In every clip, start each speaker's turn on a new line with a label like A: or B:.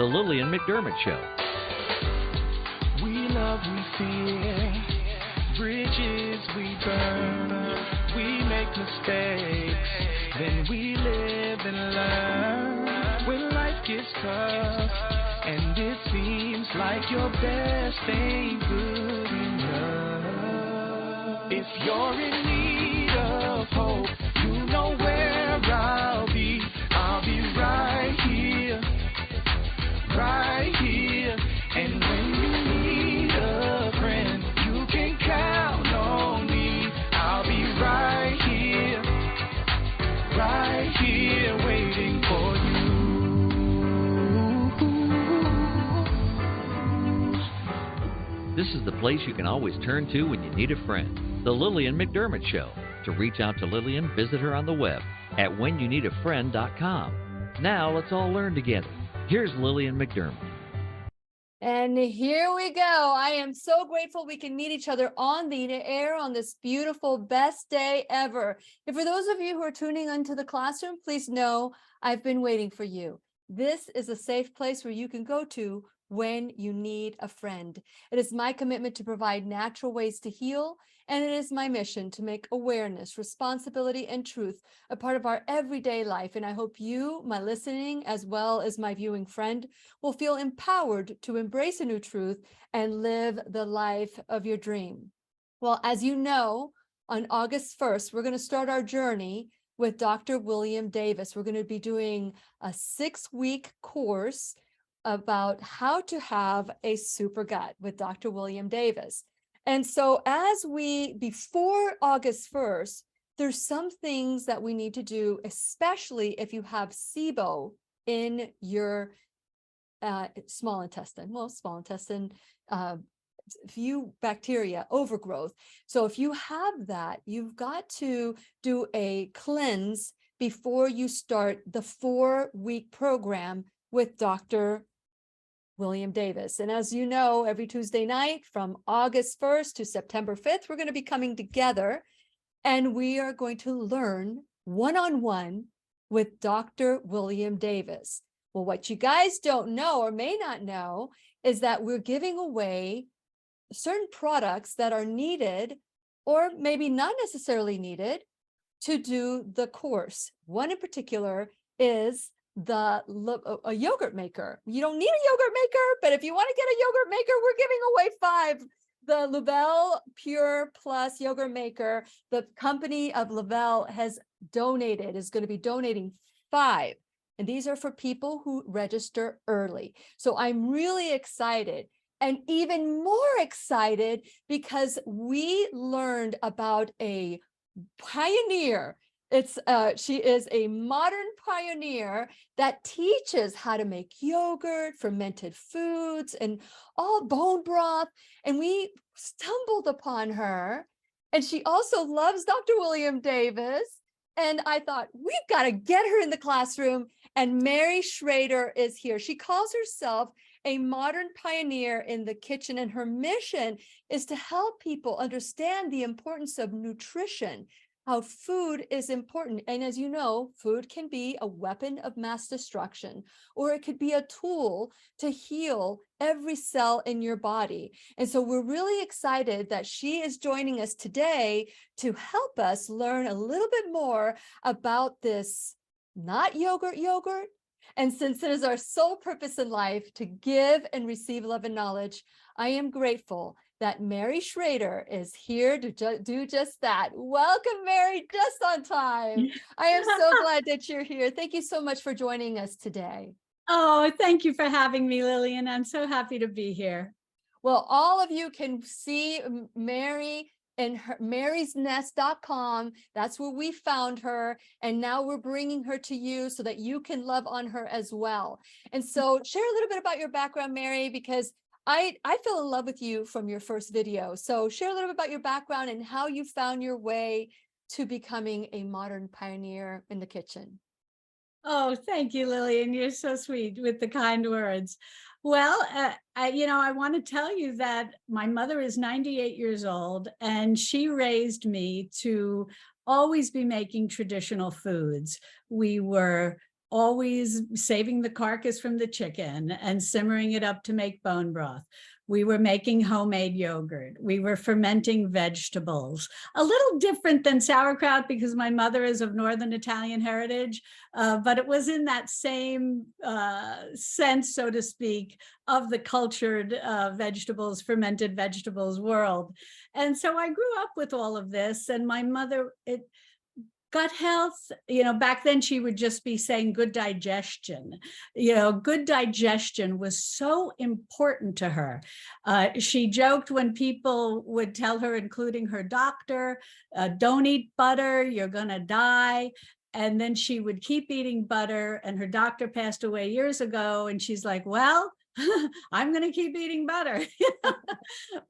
A: The Lillian McDermott Show.
B: We love, we fear, bridges we burn, we make mistakes, then we live and learn. When life gets tough, and it seems like your best ain't good enough. If you're in need of hope, you know where I'll be. I'll be right here, right here. And when you need a friend, you can count on me. I'll be right here, waiting for you.
A: This is the place you can always turn to when you need a friend. The Lillian McDermott Show. To reach out to Lillian, visit her on the web at whenyouneedafriend.com. Now let's all learn together. Here's Lillian McDermott.
C: And here we go. I am so grateful we can meet each other on the air on this beautiful, best day ever. And for those of you who are tuning into the classroom, please know I've been waiting for you. This is a safe place where you can go to when you need a friend. It is my commitment to provide natural ways to heal, and it is my mission to make awareness, responsibility, and truth a part of our everyday life. And I hope you, my listening, as well as my viewing friend, will feel empowered to embrace a new truth and live the life of your dream. Well, as you know, on August 1st, we're going to start our journey with Dr. William Davis. We're going to be doing a 6-week course about how to have a super gut with Dr. William Davis. And so before August 1st, there's some things that we need to do, especially if you have SIBO in your small intestine. Well, small intestine, few bacteria, overgrowth. So if you have that, you've got to do a cleanse before you start the 4-week program with Dr. William Davis. And as you know, every Tuesday night from August 1st to September 5th, we're going to be coming together and we are going to learn one-on-one with Dr. William Davis. Well, what you guys don't know or may not know is that we're giving away certain products that are needed or maybe not necessarily needed to do the course. One in particular is a yogurt maker. You don't need a yogurt maker, but if you want to get a yogurt maker, we're giving away 5. The Lavelle Pure Plus yogurt maker, the company of Lavelle is going to be donating 5. And these are for people who register early. So I'm really excited, and even more excited because we learned about a pioneer. She is a modern pioneer that teaches how to make yogurt, fermented foods, and all bone broth. And we stumbled upon her, and she also loves Dr. William Davis. And I thought, we've got to get her in the classroom. And Mary Shrader is here. She calls herself a modern pioneer in the kitchen, and her mission is to help people understand the importance of nutrition, how food is important. And as you know, food can be a weapon of mass destruction, or it could be a tool to heal every cell in your body. And so we're really excited that she is joining us today to help us learn a little bit more about this not yogurt. And since it is our sole purpose in life to give and receive love and knowledge, I am grateful that Mary Shrader is here to do just that. Welcome, Mary, just on time. I am so glad that you're here. Thank you so much for joining us today.
D: Oh, thank you for having me, Lillian. I'm so happy to be here.
C: Well, all of you can see Mary and marysnest.com. That's where we found her. And now we're bringing her to you so that you can love on her as well. And so share a little bit about your background, Mary, because I fell in love with you from your first video. So share a little bit about your background and how you found your way to becoming a modern pioneer in the kitchen.
D: Oh, thank you, Lillian. You're so sweet with the kind words. Well, I want to tell you that my mother is 98 years old, and she raised me to always be making traditional foods. We were always saving the carcass from the chicken and simmering it up to make bone broth. We were making homemade yogurt. We were fermenting vegetables. A little different than sauerkraut because my mother is of Northern Italian heritage, but it was in that same sense, so to speak, of the cultured vegetables, fermented vegetables world. And so I grew up with all of this, and my mother, gut health, back then she would just be saying good digestion. Good digestion was so important to her. She joked when people would tell her, including her doctor, don't eat butter, you're gonna die. And then she would keep eating butter, and her doctor passed away years ago, and she's like, well, I'm going to keep eating butter.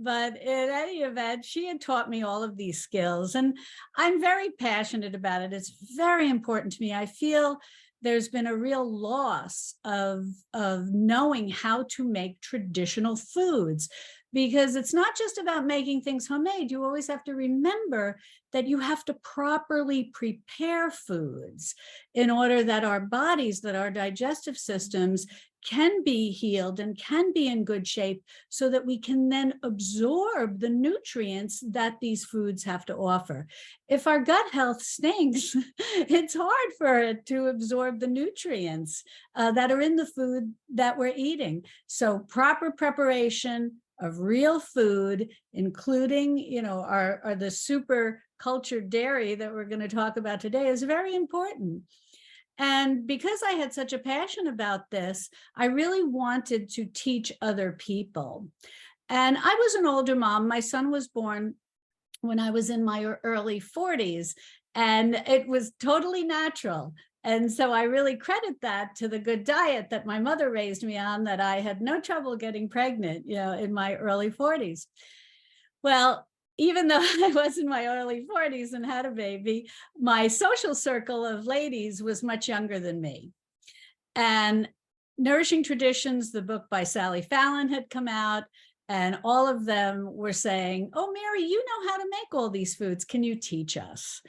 D: But in any event, she had taught me all of these skills, and I'm very passionate about it. It's very important to me. I feel there's been a real loss of knowing how to make traditional foods, because it's not just about making things homemade. You always have to remember that you have to properly prepare foods in order that our bodies, that our digestive systems can be healed and can be in good shape, so that we can then absorb the nutrients that these foods have to offer. If our gut health stinks, it's hard for it to absorb the nutrients that are in the food that we're eating. So proper preparation of real food, including, the super cultured dairy that we're going to talk about today, is very important. And because I had such a passion about this, I really wanted to teach other people. And I was an older mom. My son was born when I was in my early 40s, and it was totally natural. And so I really credit that to the good diet that my mother raised me on, that I had no trouble getting pregnant, in my early 40s. Well, even though I was in my early 40s and had a baby, my social circle of ladies was much younger than me. And Nourishing Traditions, the book by Sally Fallon, had come out, and all of them were saying, oh, Mary, you know how to make all these foods. Can you teach us?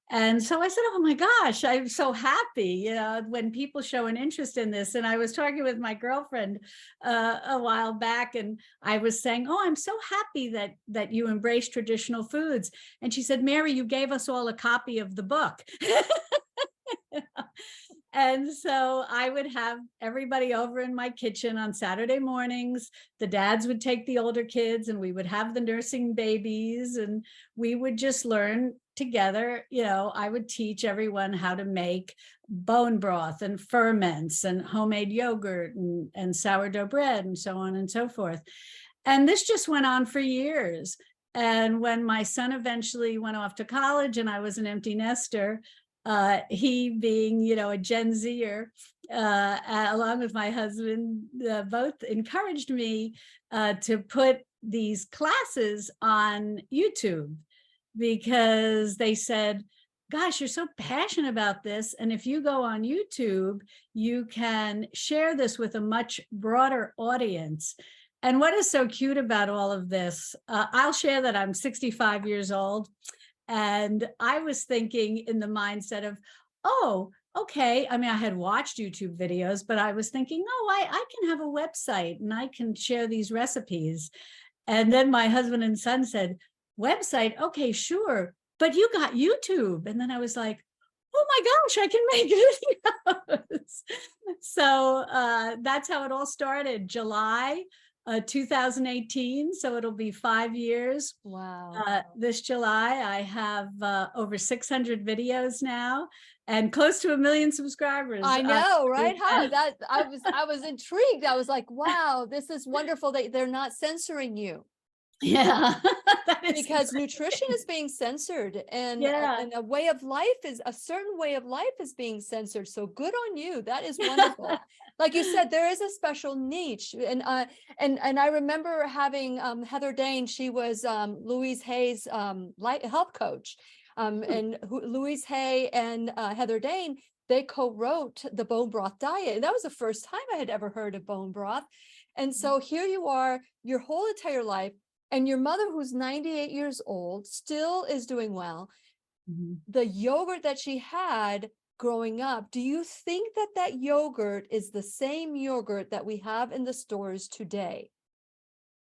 D: And so I said, oh my gosh, I'm so happy, when people show an interest in this. And I was talking with my girlfriend a while back, and I was saying, oh, I'm so happy that you embrace traditional foods. And she said, Mary, you gave us all a copy of the book. And so I would have everybody over in my kitchen on Saturday mornings. The dads would take the older kids, and we would have the nursing babies, and we would just learn together. I would teach everyone how to make bone broth and ferments and homemade yogurt and sourdough bread and so on and so forth. And this just went on for years. And when my son eventually went off to college and I was an empty nester, he being, a Gen Zer, along with my husband, both encouraged me to put these classes on YouTube, because they said, gosh, you're so passionate about this. And if you go on YouTube, you can share this with a much broader audience. And what is so cute about all of this, I'll share that I'm 65 years old. And I was thinking in the mindset of, oh, okay. I mean, I had watched YouTube videos, but I was thinking, oh, I can have a website and I can share these recipes. And then my husband and son said, website, okay, sure, but you got YouTube. And then I was like, oh my gosh, I can make videos. So that's how it all started, July 2018. So it'll be 5 years.
C: Wow.
D: This July, I have over 600 videos now and close to 1 million subscribers.
C: I know, right? How that I was intrigued. I was like, wow, this is wonderful that they're not censoring you.
D: Yeah,
C: because nutrition is being censored, and a way of life a certain way of life is being censored. So good on you. That is wonderful. Like you said, there is a special niche, and I remember having Heather Dane. She was Louise Hay's health coach, and Louise Hay and Heather Dane, they co-wrote the bone broth diet, and that was the first time I had ever heard of bone broth. And so here you are, your whole entire life. And your mother, who's 98 years old, still is doing well. Mm-hmm. The yogurt that she had growing up, do you think that that yogurt is the same yogurt that we have in the stores today?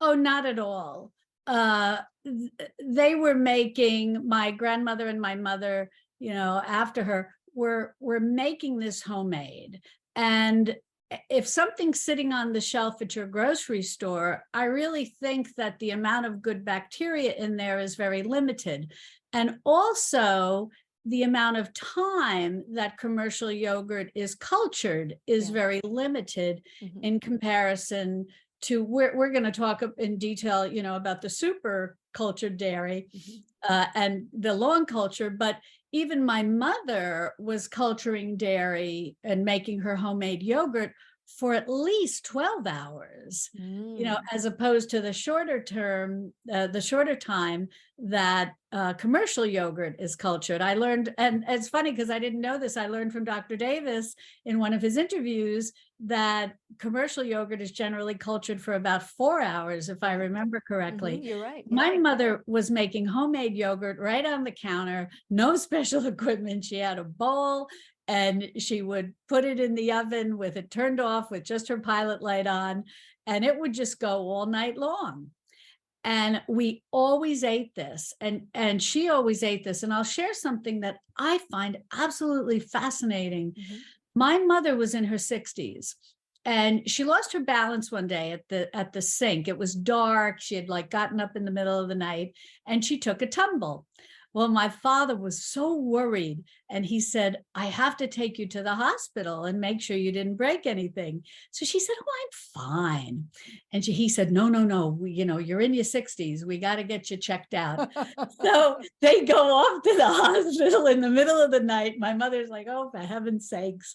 D: Oh, not at all. They were making, my grandmother and my mother, after her, were making this homemade. And if something's sitting on the shelf at your grocery store, I really think that the amount of good bacteria in there is very limited. And also, the amount of time that commercial yogurt is cultured is very limited in comparison to, we're going to talk in detail, about the super cultured dairy and the long culture, but even my mother was culturing dairy and making her homemade yogurt for at least 12 hours, as opposed to the shorter time that commercial yogurt is cultured. I learned, and it's funny because I didn't know this, I learned from Dr. Davis in one of his interviews that commercial yogurt is generally cultured for about 4 hours, if I remember correctly.
C: You're right.
D: My mother was making homemade yogurt right on the counter, no special equipment. She had a bowl and she would put it in the oven with it turned off with just her pilot light on, and it would just go all night long. And we always ate this, and she always ate this. And I'll share something that I find absolutely fascinating. My mother was in her 60s, and she lost her balance one day at the sink. It was dark. She had gotten up in the middle of the night, and she took a tumble. Well, my father was so worried, and he said, I have to take you to the hospital and make sure you didn't break anything. So she said, oh, I'm fine. And he said, no, you're in your 60s. We got to get you checked out. So they go off to the hospital in the middle of the night. My mother's like, oh, for heaven's sakes.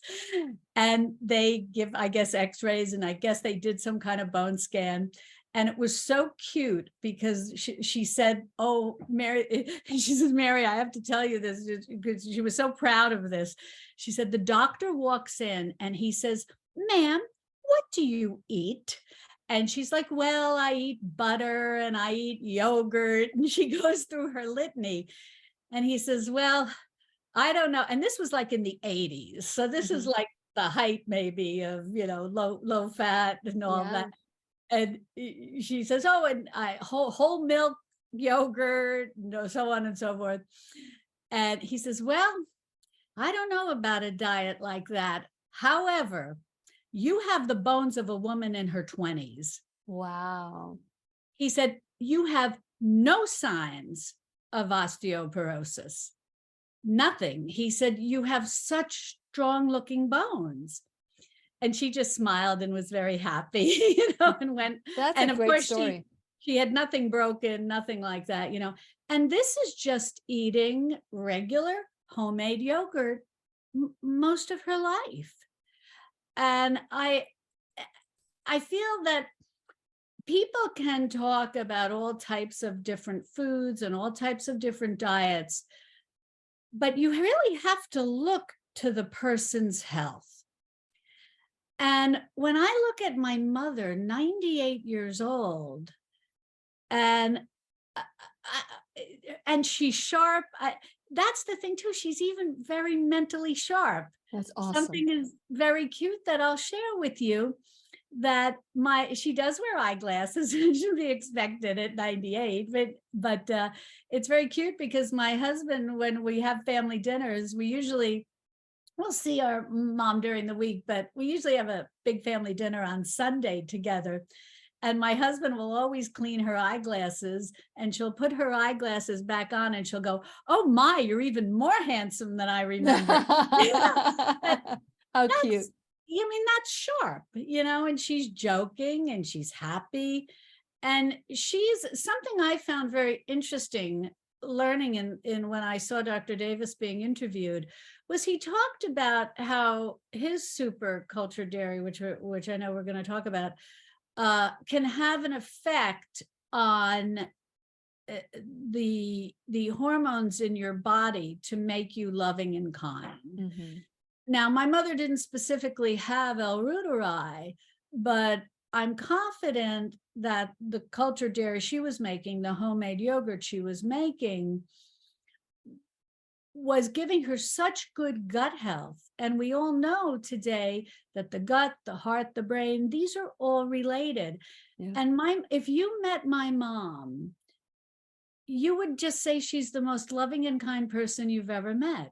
D: And they give, I guess, x-rays, and I guess they did some kind of bone scan. And it was so cute because she said, oh, Mary, she says, Mary, I have to tell you this because she was so proud of this. She said, the doctor walks in and he says, ma'am, what do you eat? And she's like, well, I eat butter and I eat yogurt. And she goes through her litany. And he says, well, I don't know. And this was in the 80s. So this is the height maybe of, low fat and all that. And she says, oh, and whole milk yogurt, so on and so forth. And he says, well, I don't know about a diet like that. However, you have the bones of a woman in her 20s.
C: Wow.
D: He said, you have no signs of osteoporosis. Nothing. He said, you have such strong looking bones. And she just smiled and was very happy, and went.
C: That's
D: and
C: a
D: of
C: great
D: course
C: story.
D: She had nothing broken, nothing like that, And this is just eating regular homemade yogurt most of her life. And I feel that people can talk about all types of different foods and all types of different diets, but you really have to look to the person's health. And when I look at my mother, 98 years old, and she's sharp, that's the thing too, she's even very mentally sharp.
C: That's awesome.
D: Something is very cute that I'll share with you, that she does wear eyeglasses, it should be expected at 98, but it's very cute because my husband, when we have family dinners, we'll see our mom during the week, but we usually have a big family dinner on Sunday together. And my husband will always clean her eyeglasses, and she'll put her eyeglasses back on and she'll go, oh my, you're even more handsome than I remember.
C: How cute.
D: That's sharp, and she's joking and she's happy. And she's something I found very interesting learning in when I saw Dr. Davis being interviewed, was he talked about how his super culture dairy, which I know we're going to talk about, can have an effect on the hormones in your body to make you loving and kind. Now, my mother didn't specifically have L-reuteri, but I'm confident that the cultured dairy she was making, the homemade yogurt she was making, was giving her such good gut health. And we all know today that the gut, the heart, the brain, these are all related.
C: Yeah.
D: And if you met my mom, you would just say she's the most loving and kind person you've ever met.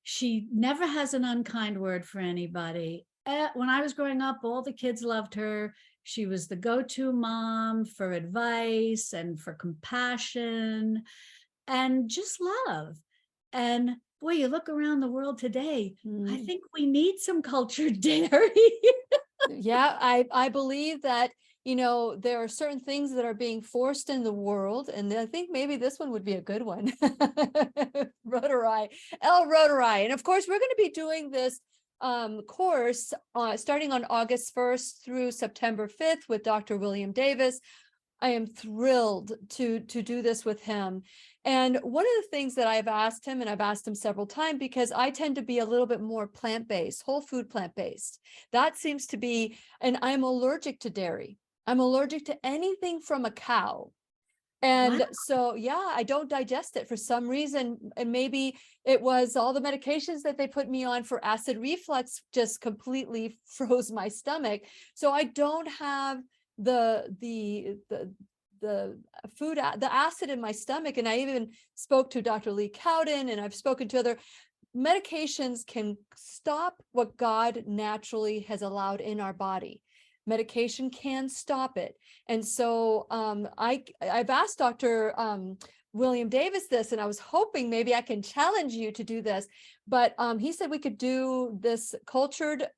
D: She never has an unkind word for anybody. When I was growing up, all the kids loved her. She was the go-to mom for advice and for compassion and just love. And boy, you look around the world today, I think we need some cultured dairy.
C: Yeah, I believe that, you know, there are certain things that are being forced in the world, and I think maybe this one would be a good one. Rotary, El Rotary. And of course, we're going to be doing this course starting on August 1st through September 5th with Dr. William Davis. I am thrilled to do this with him. And one of the things that I've asked him, and I've asked him several times, because I tend to be a little bit more plant-based, whole food plant-based. That seems to be, and I'm allergic to dairy. I'm allergic to anything from a cow. And
D: Wow.
C: so, yeah, I don't digest it for some reason. And maybe it was all the medications that they put me on for acid reflux just completely froze my stomach. So I don't have the food, the acid in my stomach. And I even spoke to Dr. Lee Cowden, and I've spoken to other medications can stop what God naturally has allowed in our body. Medication can stop it. And so I've asked Dr. William Davis this, and I was hoping maybe I can challenge you to do this, but he said we could do this cultured,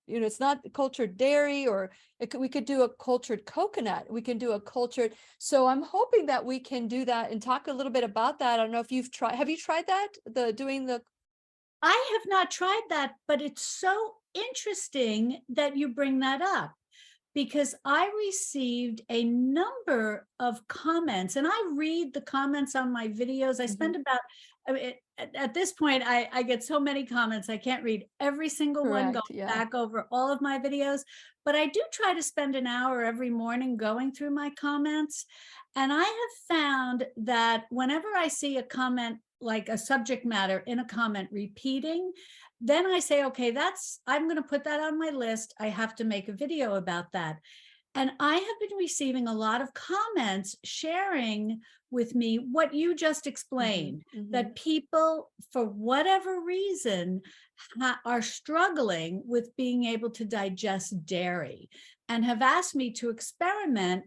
C: it's not cultured dairy, or we could do a cultured coconut. We can do a cultured. So I'm hoping that we can do that and talk a little bit about that. I don't know if you've tried, have you tried that?
D: I have not tried that, but it's so interesting that you bring that up, because I received a number of comments, and I read the comments on my videos. I spend about, at this point, I get so many comments, I can't read every single one, going back over all of my videos, but I do try to spend an hour every morning going through my comments. And I have found that whenever I see a comment, like a subject matter in a comment repeating, then I say, okay, I'm going to put that on my list. I have to make a video about that. And I have been receiving a lot of comments sharing with me what you just explained, that people, for whatever reason, are struggling with being able to digest dairy, and have asked me to experiment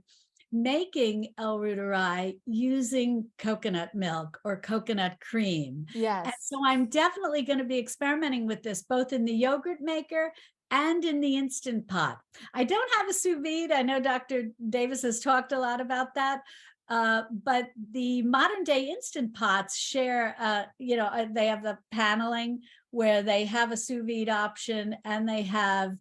D: making El Ruteri using coconut milk or coconut cream.
C: Yes.
D: And so I'm definitely going to be experimenting with this, both in the yogurt maker and in the Instant Pot. I don't have a sous vide. I know Dr. Davis has talked a lot about that. But the modern day Instant Pots share, they have the paneling where they have a sous vide option and they have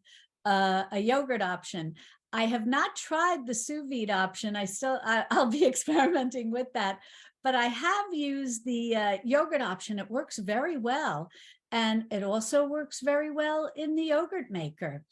D: a yogurt option. I have not tried the sous vide option. I'll be experimenting with that, but I have used the yogurt option. It works very well. And it also works very well in the yogurt maker.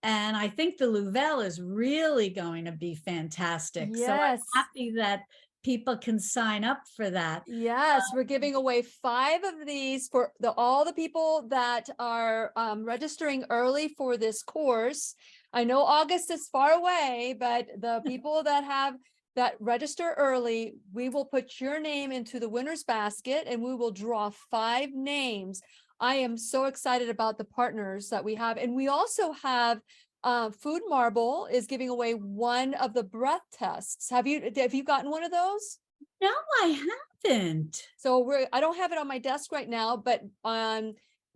D: And I think the Louvel is really going to be fantastic.
C: Yes.
D: So I'm happy that people can sign up for that.
C: Yes, we're giving away 5 of these for all the people that are registering early for this course. I know August is far away, but the people that register early, we will put your name into the winner's basket, and we will draw 5 names. I am so excited about the partners that we have. And we also have Food Marble is giving away one of the breath tests. Have you gotten one of those?
D: No, I haven't.
C: So I don't have it on my desk right now, but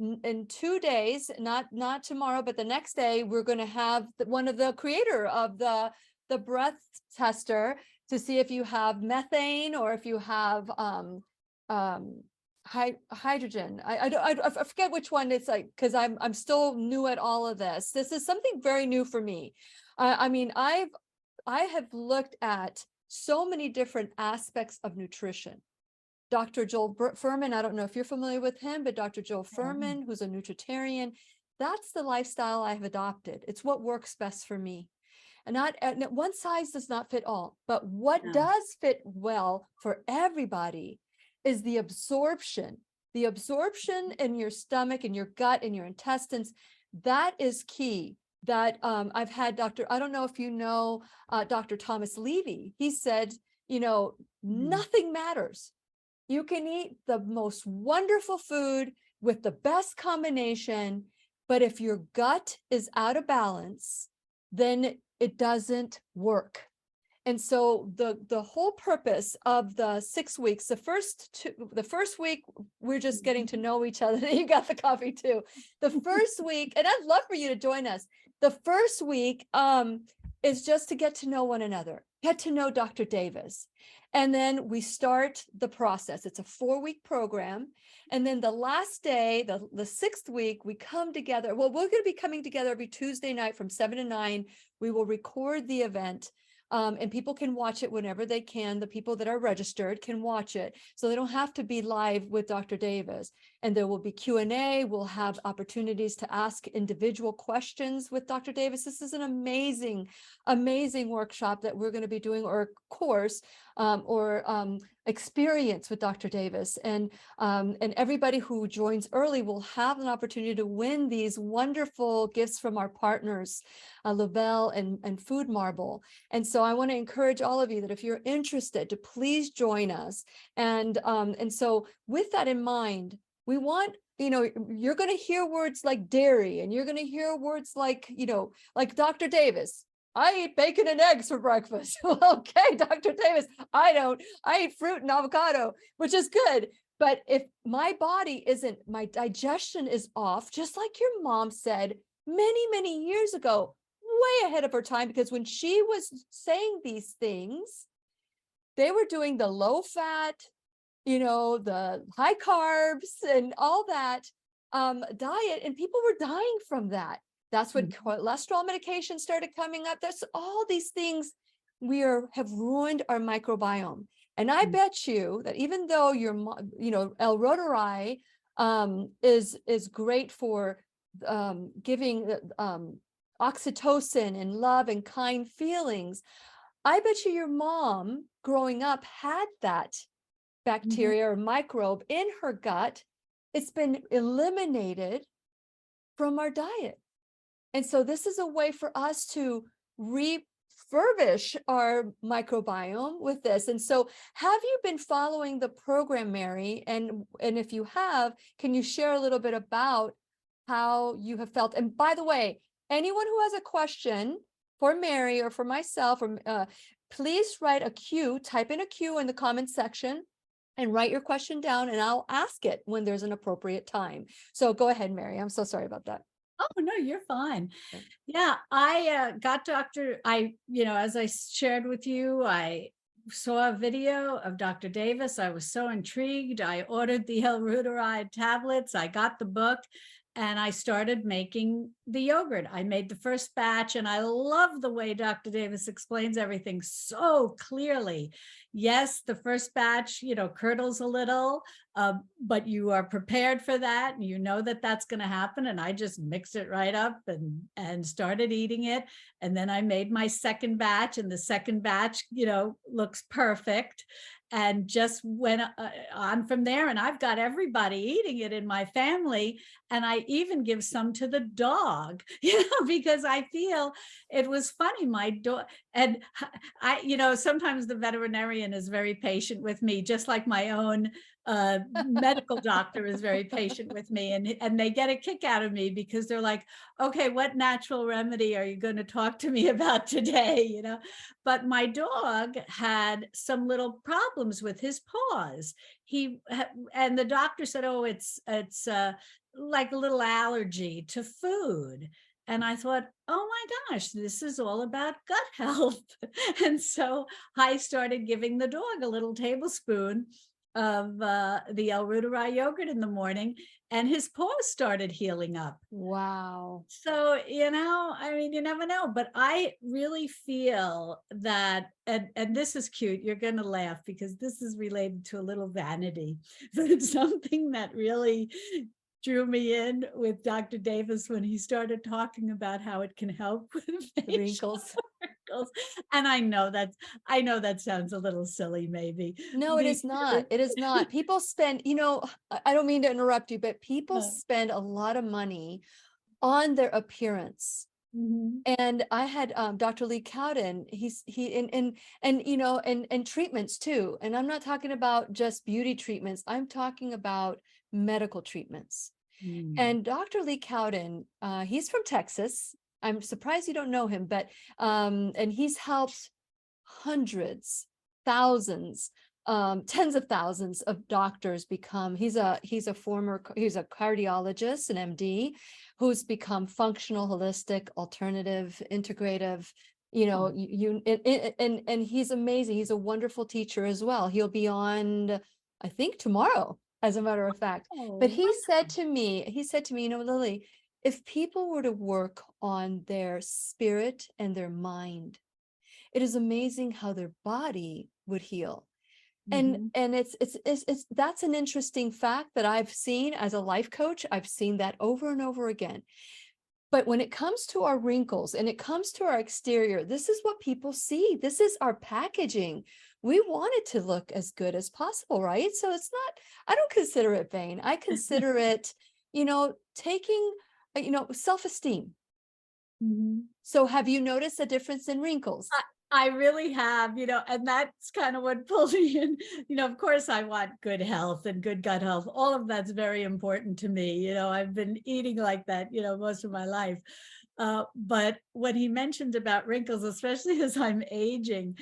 C: in 2 days, not tomorrow, but the next day, we're going to have one of the creator of the breath tester to see if you have methane or if you have hydrogen. I forget which one it's like, because I'm still new at all of this. This is something very new for me. I mean, I have looked at so many different aspects of nutrition. Dr. Joel Furman, I don't know if you're familiar with him, but Dr. Joel Furman, who's a nutritarian, that's the lifestyle I've adopted. It's what works best for me. And not one size does not fit all, but what does fit well for everybody is the absorption the absorption in your stomach and your gut and your intestines, that is key. That I've had I don't know if you know Dr. Thomas Levy. He said, nothing matters. You can eat the most wonderful food with the best combination, but if your gut is out of balance, then it doesn't work. And so the whole purpose of the 6 weeks, the first week, we're just getting to know each other. You got the coffee too. The first week, and I'd love for you to join us. The first week is just to get to know one another, get to know Dr. Davis. And then we start the process. It's a 4-week program. And then the last day, the 6th week, we come together. Well, we're going to be coming together every Tuesday night from 7 to 9. We will record the event. And people can watch it whenever they can. The people that are registered can watch it. So they don't have to be live with Dr. Davis. And there will be Q&A. We'll have opportunities to ask individual questions with Dr. Davis. This is an amazing, amazing workshop that we're going to be doing, or course, or experience with Dr. Davis. And everybody who joins early will have an opportunity to win these wonderful gifts from our partners, Lavelle and Food Marble. And so I want to encourage all of you that if you're interested, to please join us. And so with that in mind, we want, you're going to hear words like dairy, and you're going to hear words like, like Dr. Davis. I eat bacon and eggs for breakfast. Okay, Dr. Davis, I don't. I eat fruit and avocado, which is good. But if my my digestion is off, just like your mom said many, many years ago, way ahead of her time, because when she was saying these things, they were doing the low fat, the high carbs and all that diet, and people were dying from that. That's when cholesterol medication started coming up. There's all these things. Have ruined our microbiome. And I bet you that even though L. reuteri is great for giving oxytocin and love and kind feelings, I bet you your mom growing up had that bacteria or microbe in her gut. It's been eliminated from our diet. And so this is a way for us to refurbish our microbiome with this. And so have you been following the program, Mary? And if you have, can you share a little bit about how you have felt? And by the way, anyone who has a question for Mary or for myself, please write a Q, type in a Q in the comment section and write your question down, and I'll ask it when there's an appropriate time. So go ahead, Mary. I'm so sorry about that.
D: Oh, no, you're fine. Yeah, I got as I shared with you, I saw a video of Dr. Davis. I was so intrigued. I ordered the L. reuteri tablets. I got the book, and I started making the yogurt. I made the first batch, and I love the way Dr. Davis explains everything so clearly. Yes, the first batch, curdles a little, but you are prepared for that. And you know that that's going to happen. And I just mixed it right up and started eating it. And then I made my second batch, and the second batch, looks perfect. And just went on from there. And I've got everybody eating it in my family. And I even give some to the dog, because I feel it was funny. My dog, and I, sometimes the veterinarian is very patient with me, just like my own medical doctor is very patient with me, and they get a kick out of me because they're like, okay, what natural remedy are you going to talk to me about today? But my dog had some little problems with his paws. And the doctor said, oh, it's like a little allergy to food. And I thought, oh my gosh, this is all about gut health. And so I started giving the dog a little tablespoon of the L. reuteri yogurt in the morning, and his paws started healing up.
C: Wow.
D: So, you never know, but I really feel that, and this is cute, you're going to laugh because this is related to a little vanity, but it's something that really drew me in with Dr. Davis when he started talking about how it can help with
C: wrinkles.
D: wrinkles. And I know that sounds a little silly, maybe.
C: No, it is not. It is not. People spend, I don't mean to interrupt you, but people
D: No.
C: spend a lot of money on their appearance.
D: Mhm.
C: And I had Dr. Lee Cowden, and treatments too. And I'm not talking about just beauty treatments. I'm talking about medical treatments.
D: Mm.
C: And Dr. Lee Cowden, he's from Texas. I'm surprised you don't know him, but and he's helped hundreds, thousands, tens of thousands of doctors become. He's a cardiologist, an MD, who's become functional, holistic, alternative, integrative. And he's amazing. He's a wonderful teacher as well. He'll be on, I think, tomorrow, as a matter of fact. But he said to me, Lily, if people were to work on their spirit and their mind, it is amazing how their body would heal.
D: Mhm.
C: And it's that's an interesting fact that I've seen as a life coach. I've seen that over and over again. But when it comes to our wrinkles and it comes to our exterior, this is what people see. This is our packaging. We want it to look as good as possible, right? So it's not, I don't consider it vain. I consider it, taking, self-esteem.
D: Mhm.
C: So have you noticed a difference in wrinkles?
D: I really have, and that's kind of what pulled me in. Of course, I want good health and good gut health. All of that's very important to me. I've been eating like that, most of my life. But when he mentioned about wrinkles, especially as I'm aging,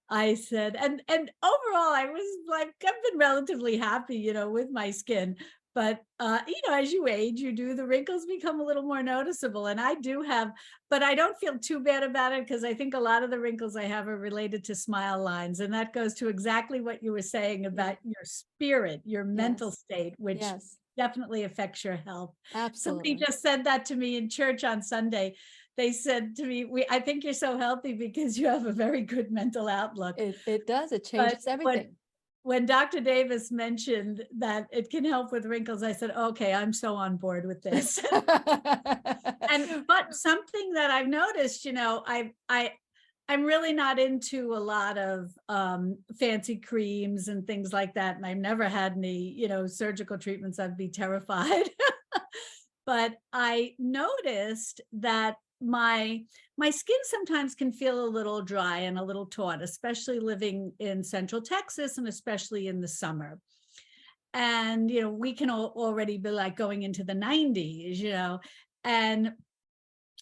D: I said, and overall, I was like, I've been relatively happy, with my skin. But, as you age, the wrinkles become a little more noticeable. And I do have, but I don't feel too bad about it because I think a lot of the wrinkles I have are related to smile lines. And that goes to exactly what you were saying about your spirit, your mental state, which definitely affects your health.
C: Absolutely.
D: Somebody just said that to me in church on Sunday. They said to me, I think you're so healthy because you have a very good mental outlook.
C: It does. It changes everything.
D: When Dr. Davis mentioned that it can help with wrinkles, I said, okay, I'm so on board with this. But something that I've noticed, I'm really not into a lot of fancy creams and things like that. And I've never had any, surgical treatments. I'd be terrified. But I noticed that my skin sometimes can feel a little dry and a little taut, especially living in Central Texas and especially in the summer. And, we can already be like going into the 90s, and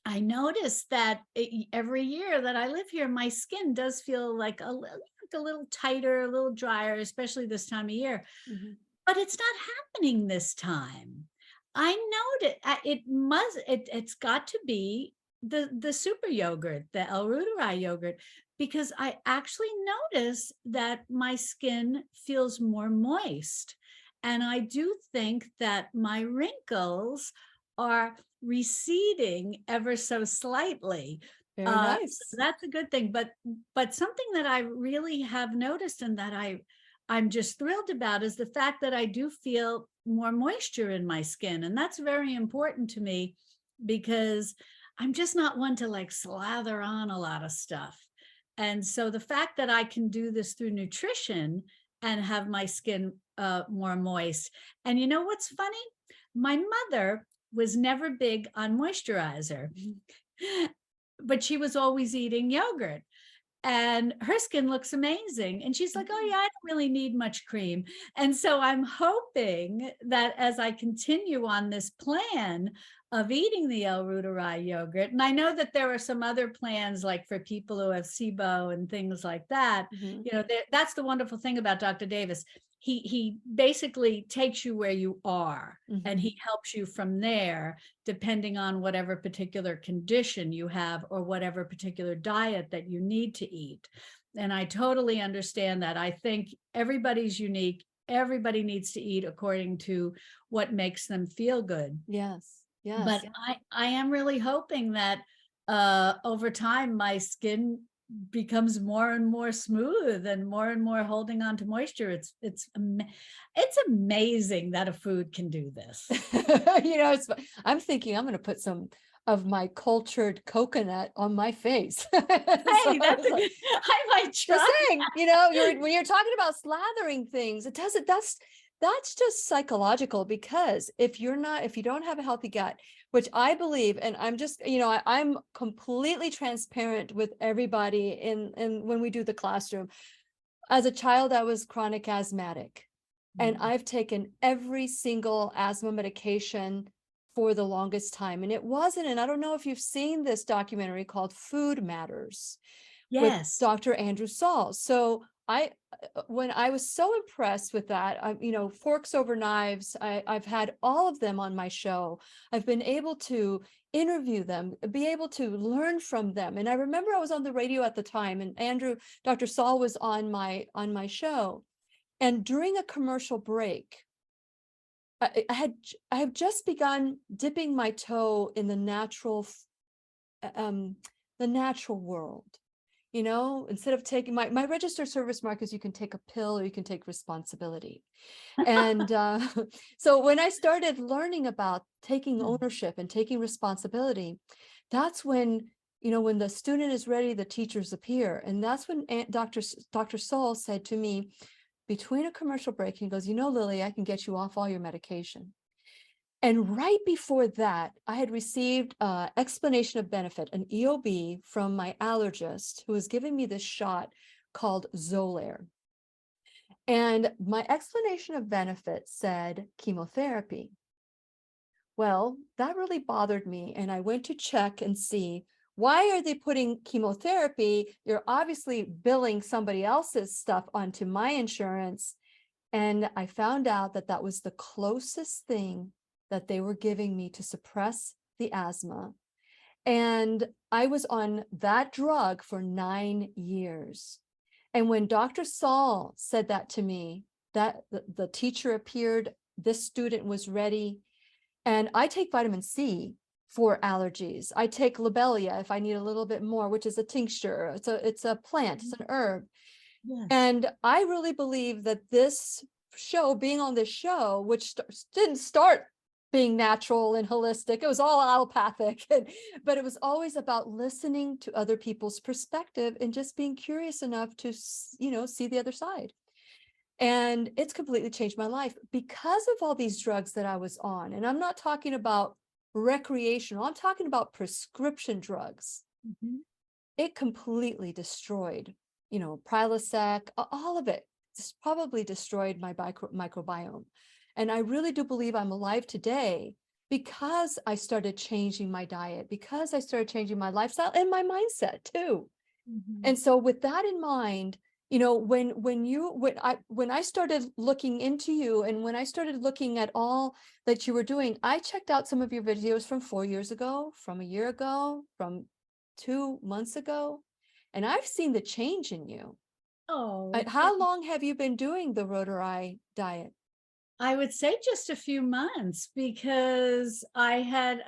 D: I noticed that every year that I live here, my skin does feel like a little tighter, a little drier, especially this time of year. Mm-hmm. But it's not happening this time. I noticed it's got to be the super yogurt, the L-Reuteri yogurt, because I actually notice that my skin feels more moist. And I do think that my wrinkles are receding ever so slightly.
C: Very nice.
D: So that's a good thing. But something that I really have noticed and that I'm just thrilled about is the fact that I do feel more moisture in my skin. And that's very important to me because I'm just not one to like slather on a lot of stuff. And so the fact that I can do this through nutrition and have my skin more moist. And you know what's funny? My mother was never big on moisturizer, but she was always eating yogurt. And her skin looks amazing. And she's like, oh yeah, I don't really need much cream. And so I'm hoping that as I continue on this plan of eating the L-Reuteri yogurt, and I know that there are some other plans like for people who have SIBO and things like that, that's the wonderful thing about Dr. Davis. He basically takes you where you are and he helps you from there, depending on whatever particular condition you have or whatever particular diet that you need to eat. And I totally understand that. I think everybody's unique. Everybody needs to eat according to what makes them feel good.
C: Yes. Yes.
D: But I am really hoping that over time, my skin becomes more and more smooth and more holding on to moisture. It's amazing that a food can do this.
C: I'm thinking I'm going to put some of my cultured coconut on my face.
D: Hey,
C: So
D: that's
C: I was like,
D: I might
C: just
D: try.
C: saying, when you're talking about slathering things, it doesn't, that's just psychological, because if you don't have a healthy gut, which I believe, and I'm just, I'm completely transparent with everybody in when we do the classroom. As a child, I was chronic asthmatic, and I've taken every single asthma medication for the longest time. And it wasn't, and I don't know if you've seen this documentary called Food Matters with
D: Yes.
C: Dr. Andrew Saul. So when I was so impressed with that, Forks Over Knives, I've had all of them on my show. I've been able to interview them, be able to learn from them. And I remember I was on the radio at the time, and Dr. Saul was on my show. And during a commercial break, I have just begun dipping my toe in the natural world. Instead of taking my registered service mark is, you can take a pill or you can take responsibility. And so when I started learning about taking ownership and taking responsibility, that's when, when the student is ready, the teachers appear. And that's when Dr. Saul said to me, between a commercial break, he goes, Lily, I can get you off all your medication. And right before that, I had received an explanation of benefit, an EOB, from my allergist, who was giving me this shot called Xolair. And my explanation of benefit said chemotherapy. Well, that really bothered me. And I went to check and see, why are they putting chemotherapy? You're obviously billing somebody else's stuff onto my insurance. And I found out that that was the closest thing that they were giving me to suppress the asthma. And I was on that drug for 9 years. And when Dr. Saul said that to me, that the teacher appeared, this student was ready. And I take vitamin C for allergies. I take lobelia if I need a little bit more, which is a tincture. It's a plant, it's an herb.
D: Yes.
C: And I really believe that this show, being on this show, which didn't start being natural and holistic, it was all allopathic, but it was always about listening to other people's perspective and just being curious enough to, see the other side. And it's completely changed my life because of all these drugs that I was on. And I'm not talking about recreational, I'm talking about prescription drugs. It completely destroyed, Prilosec, all of it. It's probably destroyed my microbiome. And I really do believe I'm alive today because I started changing my diet, because I started changing my lifestyle and my mindset too. And so with that in mind, when I started looking into you, and when I started looking at all that you were doing, I checked out some of your videos from 4 years ago, from a year ago, from 2 months ago, and I've seen the change in you.
D: Oh,
C: How long have you been doing the Rotary diet?
D: I would say just a few months, because I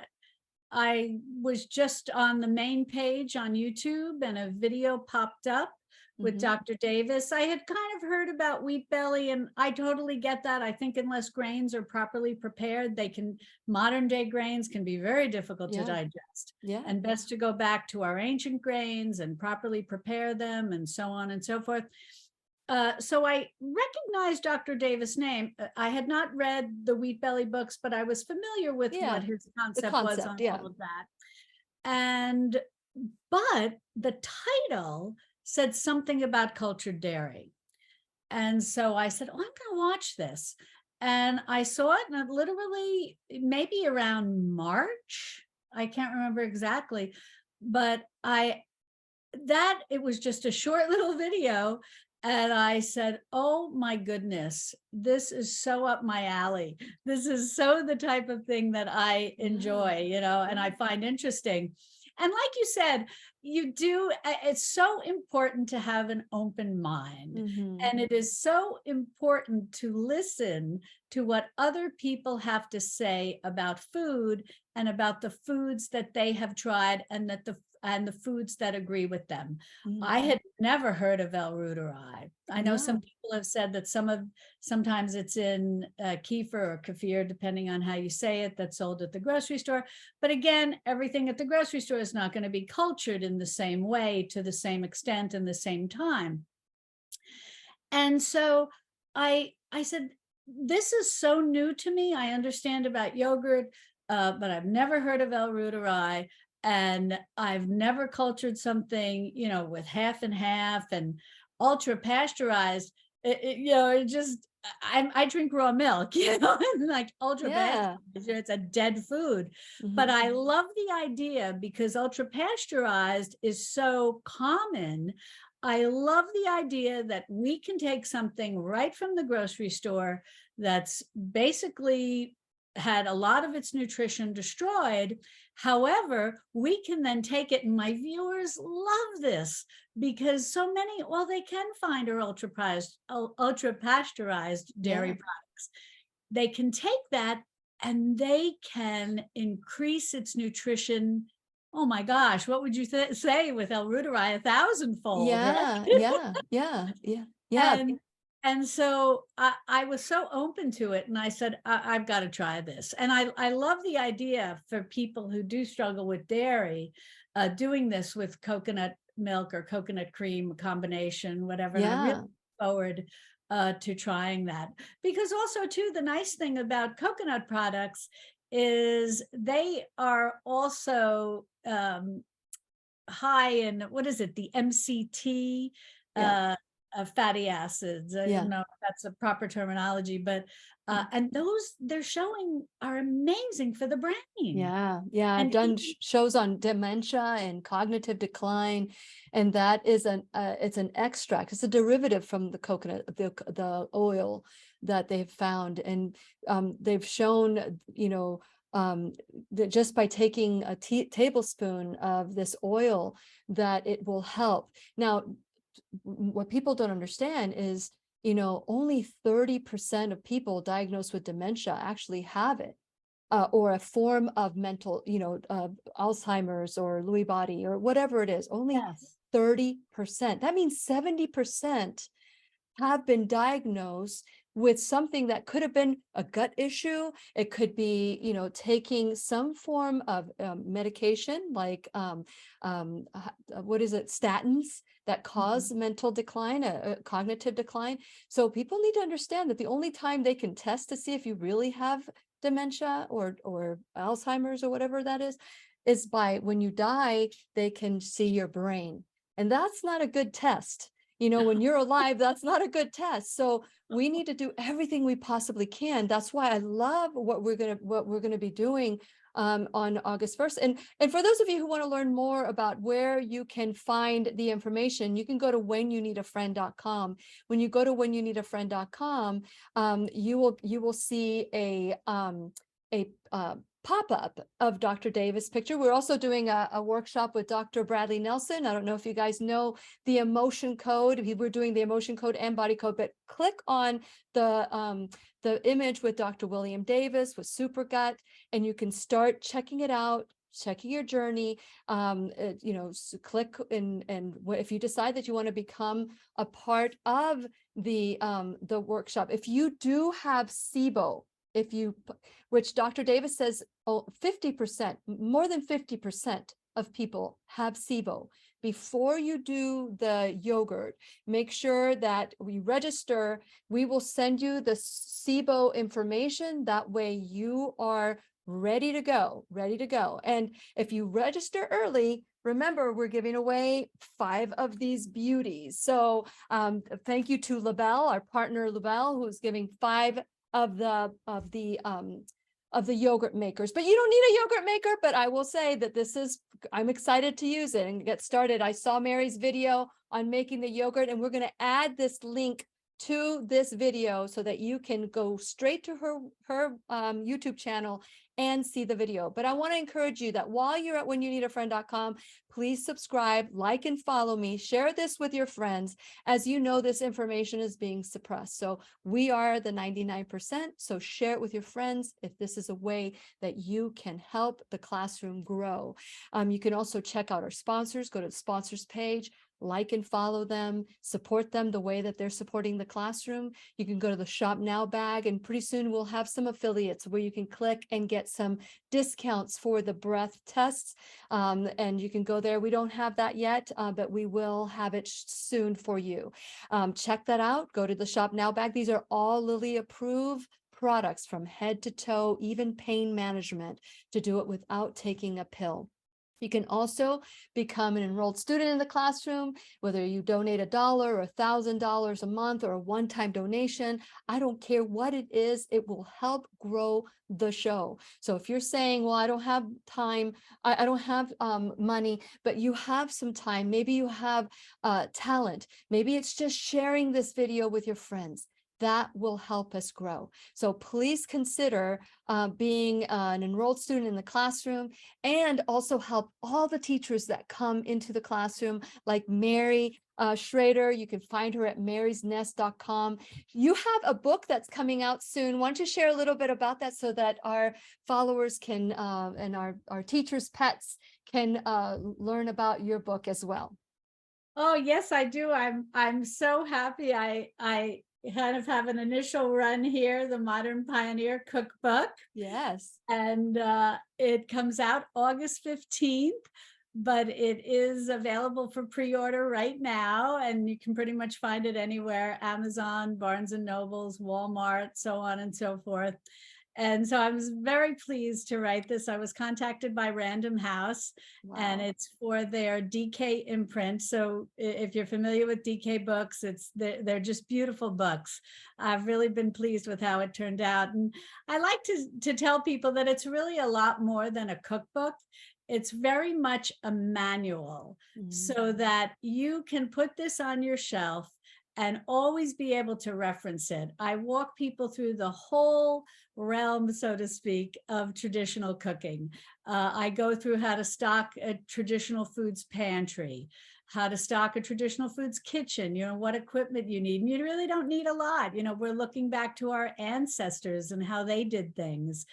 D: was just on the main page on YouTube and a video popped up with Dr. Davis. I had kind of heard about wheat belly, and I totally get that. I think unless grains are properly prepared, modern day grains can be very difficult to digest. And best to go back to our ancient grains and properly prepare them, and so on and so forth. So I recognized Dr. Davis' name. I had not read the Wheat Belly books, but I was familiar with what his concept was on all of that. But the title said something about cultured dairy. And so I said, I'm going to watch this. And I saw it, and literally maybe around March. I can't remember exactly, but it was just a short little video. And I said, oh my goodness, this is so up my alley. This is so the type of thing that I enjoy, and I find interesting. And like you said, you do, it's so important to have an open mind.
C: Mhm.
D: And it is so important to listen to what other people have to say about food and about the foods that they have tried and the foods that agree with them. I had never heard of L-reuteri. I know some
C: No.
D: people have said that sometimes it's in kefir or kefir, depending on how you say it, that's sold at the grocery store. But again, everything at the grocery store is not going to be cultured in the same way, to the same extent, and the same time. And so I said, this is so new to me. I understand about yogurt, but I've never heard of L-reuteri. And I've never cultured something, with half and half and ultra pasteurized. It just, I drink raw milk, and like ultra
C: Yeah.
D: pasteurized, it's a dead food.
C: Mhm.
D: But I love the idea because ultra pasteurized is so common. I love the idea that we can take something right from the grocery store that's basically had a lot of its nutrition destroyed. However, we can then take it, and my viewers love this because so many, well, they can find our ultra pasteurized dairy
C: Yeah.
D: products. They can take that and they can increase its nutrition. Oh my gosh, what would you say with L-reuteri? 1,000-fold, right?
C: Yeah.
D: And so I was so open to it, and I said, I've got to try this. And I love the idea for people who do struggle with dairy, doing this with coconut milk or coconut cream combination, whatever. And I'm really
C: Yeah.
D: looking forward to trying that. Because also, too, the nice thing about coconut products is they are also high in, what is it, the MCT fatty acids. I
C: Yeah.
D: don't know if that's a proper terminology, but and those they're showing are amazing for the brain.
C: Yeah. I've
D: And
C: done shows on dementia and cognitive decline, and that is it's an extract. It's a derivative from the coconut, the oil that they've found, and they've shown, that just by taking a tablespoon of this oil, that it will help. Now, what people don't understand is, only 30% of people diagnosed with dementia actually have it, or a form of mental, Alzheimer's or Lewy body or whatever it is. Only
D: yes,
C: 30%. That means 70% have been diagnosed with something that could have been a gut issue. It could be, taking some form of medication like what is it, statins, that cause mental decline, a cognitive decline. So people need to understand that the only time they can test to see if you really have dementia or Alzheimer's or whatever that is by when you die, they can see your brain. And that's not a good test. When you're alive, that's not a good test. So we need to do everything we possibly can. That's why I love what we're gonna be doing on August 1st. And for those of you who want to learn more about where you can find the information, you can go to whenyouneedafriend.com. When you go to whenyouneedafriend.com, you will see a pop-up of Dr. Davis' picture. We're also doing a workshop with Dr. Bradley Nelson. I don't know if you guys know the emotion code. We're doing the emotion code and body code, but click on the image with Dr. William Davis with Supergut, and you can start checking it out, checking your journey. Click and if you decide that you want to become a part of the workshop, if you do have SIBO, which Dr. Davis says 50%, more than 50% of people have SIBO. Before you do the yogurt, make sure that we register. We will send you the SIBO information. That way you are ready to go. And if you register early, remember, we're giving away 5 of these beauties. So thank you to Labelle, our partner Labelle, who's giving 5 of the yogurt makers. But you don't need a yogurt maker, but I will say that I'm excited to use it and get started. I saw Mary's video on making the yogurt, and we're going to add this link to this video so that you can go straight to her YouTube channel and see the video. But I want to encourage you that while you're at whenyouneedafriend.com, please subscribe, like, and follow me. Share this with your friends. As you know, this information is being suppressed. So we are the 99%. So share it with your friends if this is a way that you can help the classroom grow. You can also check out our sponsors. Go to the sponsors page, like and follow them, support them the way that they're supporting the classroom. You can go to the Shop Now bag, and pretty soon we'll have some affiliates where you can click and get some discounts for the breath tests. And you can go there. We don't have that yet, but we will have it soon for you. Check that out. Go to the Shop Now bag. These are all Lily approved products from head to toe, even pain management, to do it without taking a pill. You can also become an enrolled student in the classroom, whether you donate $1 or $1,000 a month or a one-time donation. I don't care what it is, it will help grow the show. So if you're saying, well, I don't have time, I don't have money, but you have some time, maybe you have talent, maybe it's just sharing this video with your friends. That will help us grow. So please consider being an enrolled student in the classroom, and also help all the teachers that come into the classroom, like Mary Shrader. You can find her at marysnest.com. You have a book that's coming out soon. Why don't you share a little bit about that so that our followers can and our teachers' pets can learn about your book as well?
D: Oh, yes, I do. I'm so happy. I kind of have an initial run here, the Modern Pioneer Cookbook.
C: Yes.
D: And it comes out August 15th, but it is available for pre-order right now. And you can pretty much find it anywhere: Amazon, Barnes and Nobles, Walmart, so on and so forth. And so I was very pleased to write this. I was contacted by Random House, and it's for their DK imprint. So if you're familiar with DK books, they're just beautiful books. I've really been pleased with how it turned out. And I like to tell people that it's really a lot more than a cookbook. It's very much a manual, so that you can put this on your shelf and always be able to reference it. I walk people through the whole realm, so to speak, of traditional cooking. I go through how to stock a traditional foods pantry, how to stock a traditional foods kitchen, what equipment you need. And you really don't need a lot. We're looking back to our ancestors and how they did things.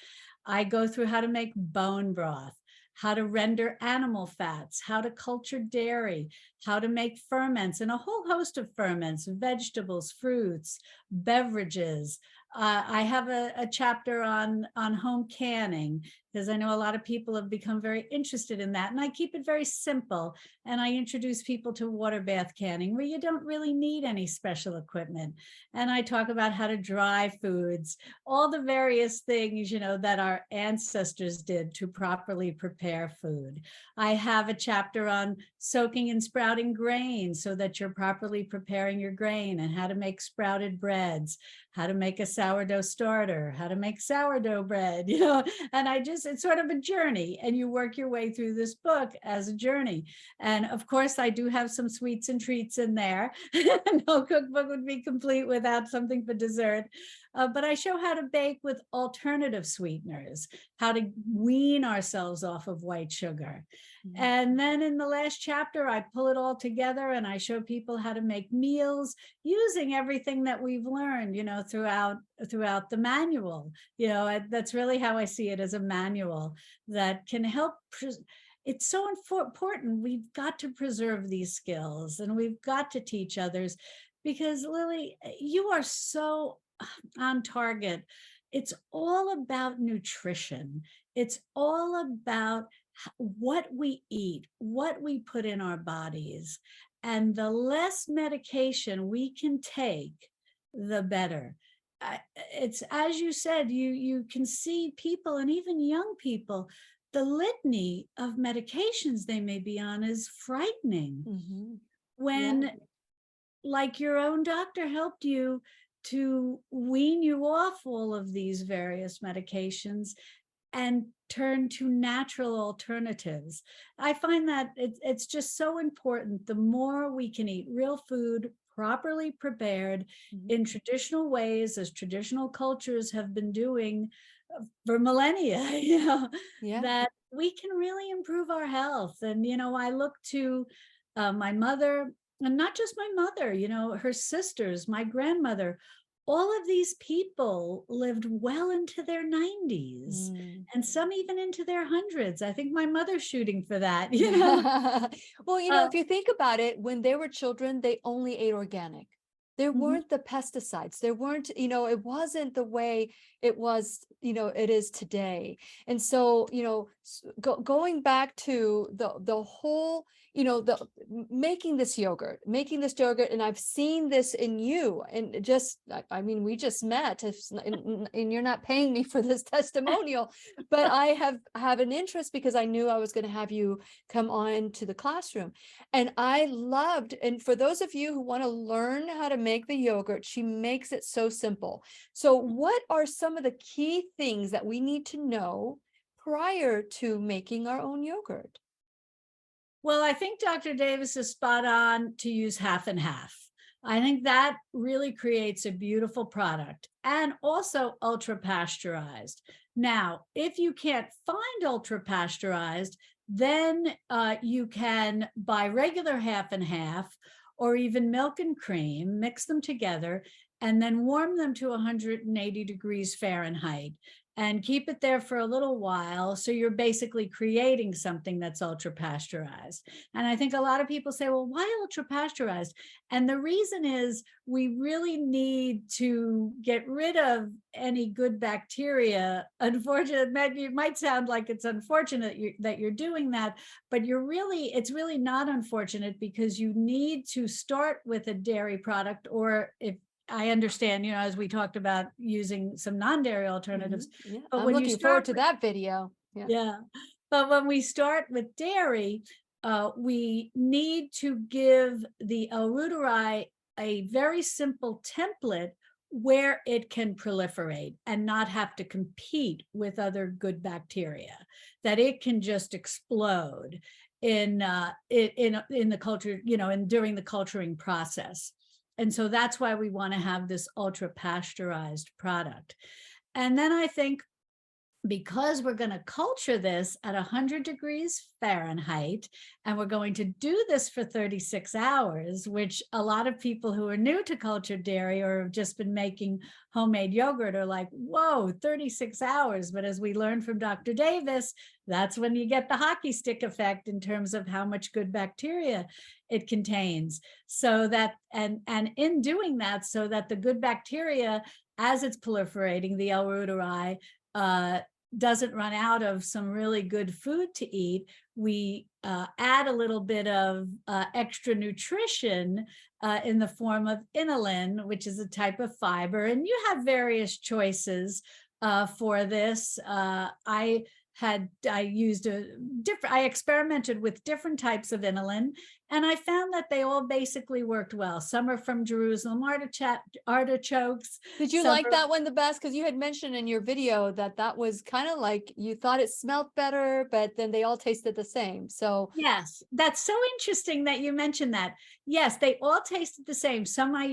D: I go through how to make bone broth, how to render animal fats, how to culture dairy, how to make ferments, and a whole host of ferments, vegetables, fruits, beverages. I have a chapter on home canning, because I know a lot of people have become very interested in that. And I keep it very simple. And I introduce people to water bath canning, where you don't really need any special equipment. And I talk about how to dry foods, all the various things, that our ancestors did to properly prepare food. I have a chapter on soaking and sprouting grain so that you're properly preparing your grain, and how to make sprouted breads, how to make a sourdough starter, how to make sourdough bread, and it's sort of a journey, and you work your way through this book as a journey. And of course, I do have some sweets and treats in there. No cookbook would be complete without something for dessert. But I show how to bake with alternative sweeteners, how to wean ourselves off of white sugar. And then in the last chapter, I pull it all together and I show people how to make meals using everything that we've learned, throughout the manual. That's really how I see it, as a manual that can help. It's so important. We've got to preserve these skills, and we've got to teach others, because Lily, you are so on target. It's all about nutrition. It's all about what we eat, what we put in our bodies, and the less medication we can take, the better. It's, as you said, you can see people, and even young people, the litany of medications they may be on is frightening. When, like, your own doctor helped you to wean you off all of these various medications and turn to natural alternatives. I find that it's just so important. The more we can eat real food, properly prepared in traditional ways, as traditional cultures have been doing for millennia,
C: Yeah.
D: that we can really improve our health. And, I look to my mother, and not just my mother, her sisters, my grandmother, all of these people lived well into their 90s and some even into their hundreds. I think my mother's shooting for that,
C: Well, if you think about it, when they were children, they only ate organic. There weren't the pesticides. There weren't, it wasn't the way it was, it is today. And so, going back to the whole, making this yogurt, and I've seen this in you, and just, I mean, we just met, and you're not paying me for this testimonial, but I have an interest because I knew I was going to have you come on to the classroom. And I loved, and for those of you who want to learn how to make the yogurt, she makes it so simple. So what are some of the key things that we need to know prior to making our own yogurt?
D: Well, I think Dr. Davis is spot on to use half and half. I think that really creates a beautiful product, and also ultra pasteurized. Now, if you can't find ultra pasteurized, then you can buy regular half and half, or even milk and cream, mix them together, and then warm them to 180 degrees Fahrenheit and keep it there for a little while. So you're basically creating something that's ultra pasteurized. And I think a lot of people say, well, why ultra pasteurized? And the reason is we really need to get rid of any good bacteria. Unfortunately, it might sound like it's unfortunate that you're doing that, but it's really not unfortunate, because you need to start with a dairy product, or if I understand, as we talked about, using some non-dairy alternatives.
C: Yeah,
D: But
C: I'm
D: when
C: looking forward to that video.
D: Yeah. But when we start with dairy, we need to give the L-reuteri a very simple template where it can proliferate and not have to compete with other good bacteria, that it can just explode in the culture, and during the culturing process. And so that's why we want to have this ultra pasteurized product. And then I think, because we're going to culture this at 100 degrees Fahrenheit, and we're going to do this for 36 hours, which a lot of people who are new to cultured dairy or have just been making homemade yogurt are like, whoa, 36 hours. But as we learned from Dr. Davis, that's when you get the hockey stick effect in terms of how much good bacteria it contains. So that, and in doing that, so that the good bacteria, as it's proliferating, the L-reuteri, doesn't run out of some really good food to eat, we add a little bit of extra nutrition in the form of inulin, which is a type of fiber. And you have various choices for this. I experimented with different types of inulin, and I found that they all basically worked well. Some are from Jerusalem artichokes.
C: Did you like that one the best? Because you had mentioned in your video that was kind of like, you thought it smelled better, but then they all tasted the same. So
D: yes, that's so interesting that you mentioned that. Yes, they all tasted the same. Some I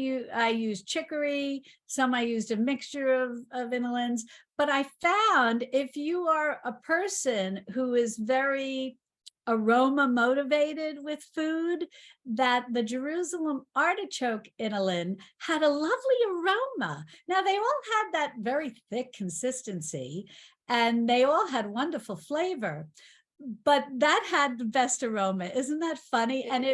D: used chicory, some I used a mixture of inulins. But I found, if you are a person who is very aroma motivated with food, that the Jerusalem artichoke inulin had a lovely aroma. Now, they all had that very thick consistency, and they all had wonderful flavor, but that had the best aroma. Isn't that funny? And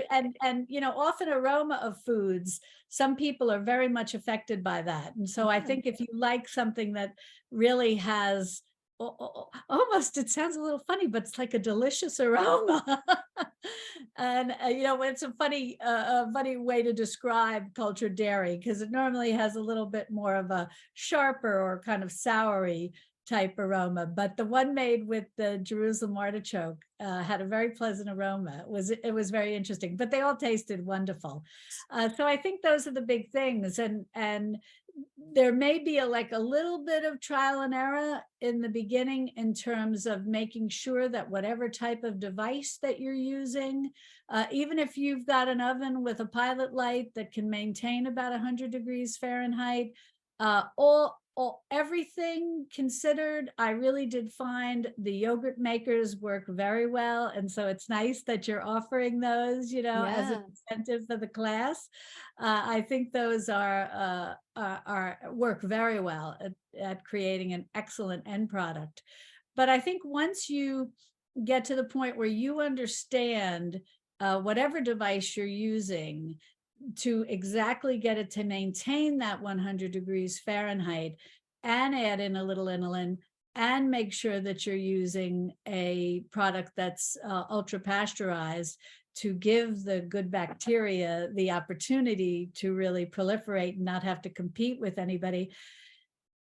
D: often aroma of foods, some people are very much affected by that. And so I think if you like something that really has almost, it sounds a little funny, but it's like a delicious aroma. And it's a funny way to describe cultured dairy, because it normally has a little bit more of a sharper or kind of soury type aroma, but the one made with the Jerusalem artichoke had a very pleasant aroma. It was very interesting, but they all tasted wonderful. So I think those are the big things, and there may be like a little bit of trial and error in the beginning in terms of making sure that whatever type of device that you're using, even if you've got an oven with a pilot light that can maintain about 100 degrees Fahrenheit, everything considered, I really did find the yogurt makers work very well. And so it's nice that you're offering those, as an incentive for the class. I think those are work very well at creating an excellent end product. But I think once you get to the point where you understand whatever device you're using, to exactly get it to maintain that 100 degrees Fahrenheit, and add in a little inulin, and make sure that you're using a product that's ultra pasteurized to give the good bacteria the opportunity to really proliferate and not have to compete with anybody.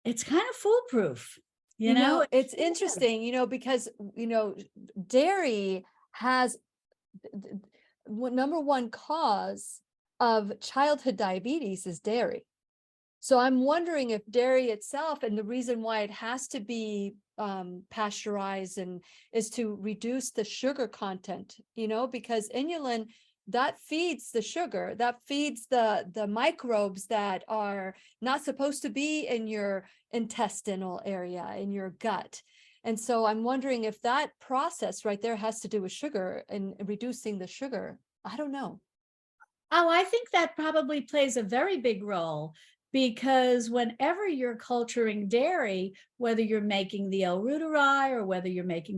D: It's kind of foolproof. You know,
C: it's interesting, because, dairy has number one cause of childhood diabetes is dairy. So I'm wondering if dairy itself, and the reason why it has to be pasteurized and is to reduce the sugar content, because inulin, that feeds the sugar, that feeds the microbes that are not supposed to be in your intestinal area, in your gut. And so I'm wondering if that process right there has to do with sugar and reducing the sugar. I don't know.
D: Oh, I think that probably plays a very big role, because whenever you're culturing dairy, whether you're making the L-reuteri or whether you're making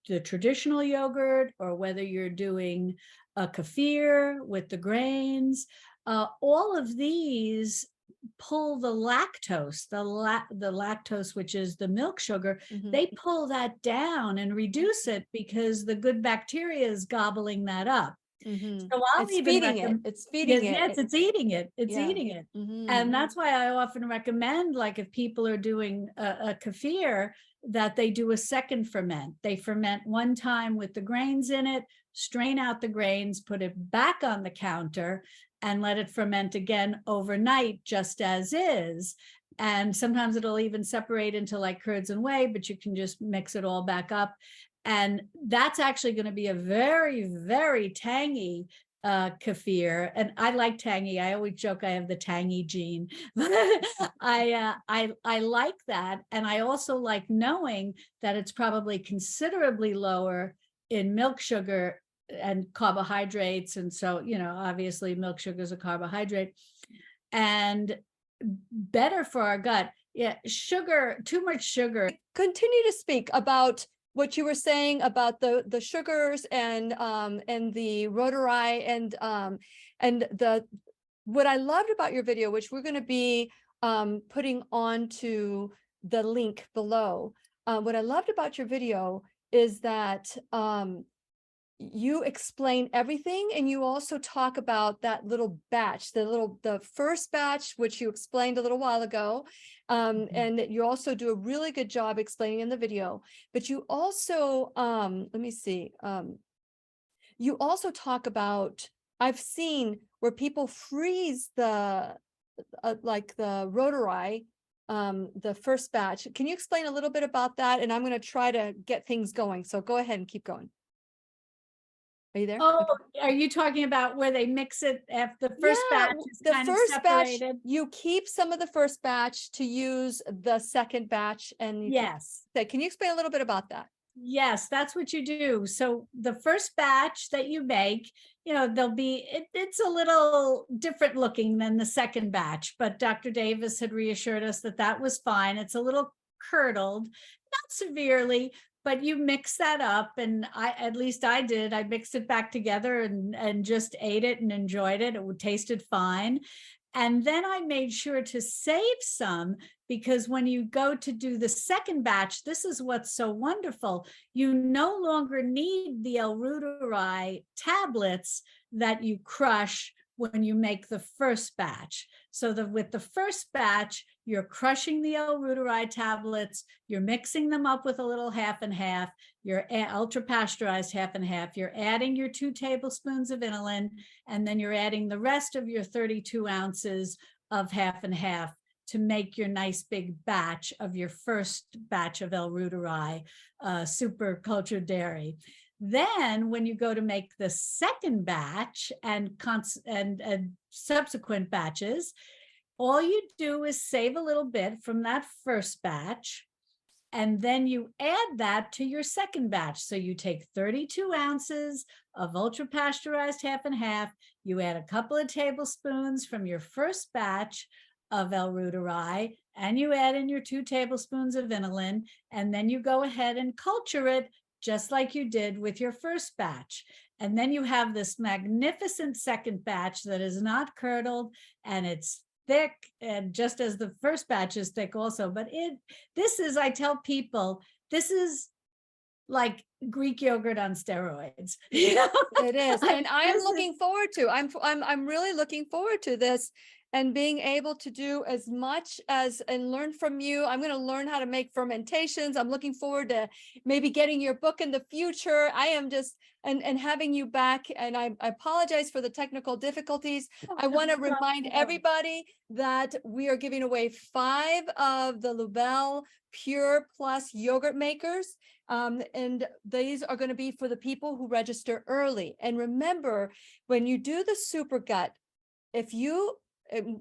D: the traditional yogurt, or whether you're doing a kefir with the grains, all of these pull the lactose, the lactose, which is the milk sugar, they pull that down and reduce it because the good bacteria is gobbling that up. So
C: It's feeding it. It's feeding it.
D: Yes, it's eating it. It's eating it. And that's why I often recommend, like if people are doing a kefir, that they do a second ferment. They ferment one time with the grains in it, strain out the grains, put it back on the counter, and let it ferment again overnight, just as is. And sometimes it'll even separate into like curds and whey, but you can just mix it all back up. And that's actually going to be a very, very tangy kefir. And I like tangy. I always joke I have the tangy gene. I like that. And I also like knowing that it's probably considerably lower in milk sugar and carbohydrates. And so, obviously milk sugar is a carbohydrate, and better for our gut. Yeah, sugar, too much sugar.
C: Continue to speak about what you were saying about the sugars and the reuteri and what I loved about your video, which we're going to be putting onto the link below. What I loved about your video is that you explain everything, and you also talk about that little batch, the first batch, which you explained a little while ago. And you also do a really good job explaining in the video, but you also, let me see. You also talk about, I've seen where people freeze the reuteri, the first batch. Can you explain a little bit about that? And I'm going to try to get things going. So go ahead and keep going. Are you there?
D: Oh, okay. Are you talking about where they mix it after the first batch is
C: the
D: kind of
C: first
D: separated?
C: batch, you keep some of the first batch to use the second batch, and
D: yes.
C: Can you explain a little bit about that?
D: Yes, that's what you do. So the first batch that you make, there'll be, it's a little different looking than the second batch, but Dr. Davis had reassured us that that was fine. It's a little curdled, not severely, but you mix that up, and at least I did. I mixed it back together and just ate it and enjoyed it. It tasted fine. And then I made sure to save some, because when you go to do the second batch, this is what's so wonderful. You no longer need the L-reuteri tablets that you crush when you make the first batch. So with the first batch, you're crushing the L-reuteri tablets, you're mixing them up with a little half and half, you're ultra pasteurized half and half, you're adding your 2 tablespoons of inulin, and then you're adding the rest of your 32 ounces of half and half to make your nice big batch of your first batch of L. reuteri, super cultured dairy. Then when you go to make the second batch and subsequent batches, all you do is save a little bit from that first batch, and then you add that to your second batch. So you take 32 ounces of ultra pasteurized half and half, you add a couple of tablespoons from your first batch of L. reuteri, and you add in your 2 tablespoons of inulin, and then you go ahead and culture it just like you did with your first batch. And then you have this magnificent second batch that is not curdled, and it's thick, and just as the first batch is thick also. But this is, I tell people, this is like Greek yogurt on steroids. You know?
C: It is, and I'm looking forward to. I'm really looking forward to this, and being able to do as much as and learn from you. I'm going to learn how to make fermentations. I'm looking forward to maybe getting your book in the future. I am just and having you back. And I apologize for the technical difficulties. I want to remind everybody that we are giving away 5 of the Lubell Pure Plus yogurt makers. And these are going to be for the people who register early. And remember, when you do the super gut, if you,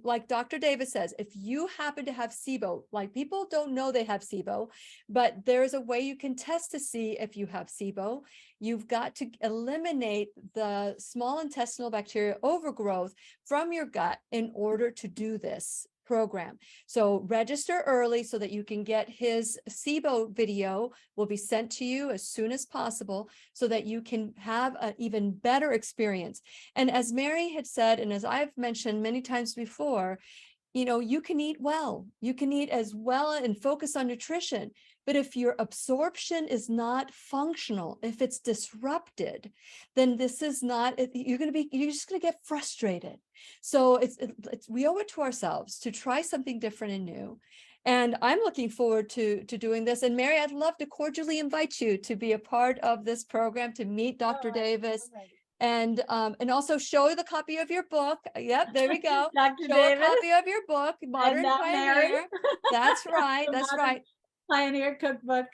C: like Dr. Davis says, if you happen to have SIBO, like people don't know they have SIBO, but there's a way you can test to see if you have SIBO. You've got to eliminate the small intestinal bacteria overgrowth from your gut in order to do this program. So register early so that you can get his SIBO video will be sent to you as soon as possible so that you can have an even better experience. And as Mary had said, and as I've mentioned many times before, you know, you can eat well, you can eat as well and focus on nutrition. But if your absorption is not functional, if it's disrupted, then this is not, you're just going to get frustrated. So we owe it to ourselves to try something different and new. And I'm looking forward to doing this. And Mary, I'd love to cordially invite you to be a part of this program, to meet Dr. Davis. And also show the copy of your book. Yep, there we go.
D: Dr.
C: Show
D: Davis.
C: A copy of your book, Modern Pioneer. That's right. That's right.
D: Pioneer Cookbook.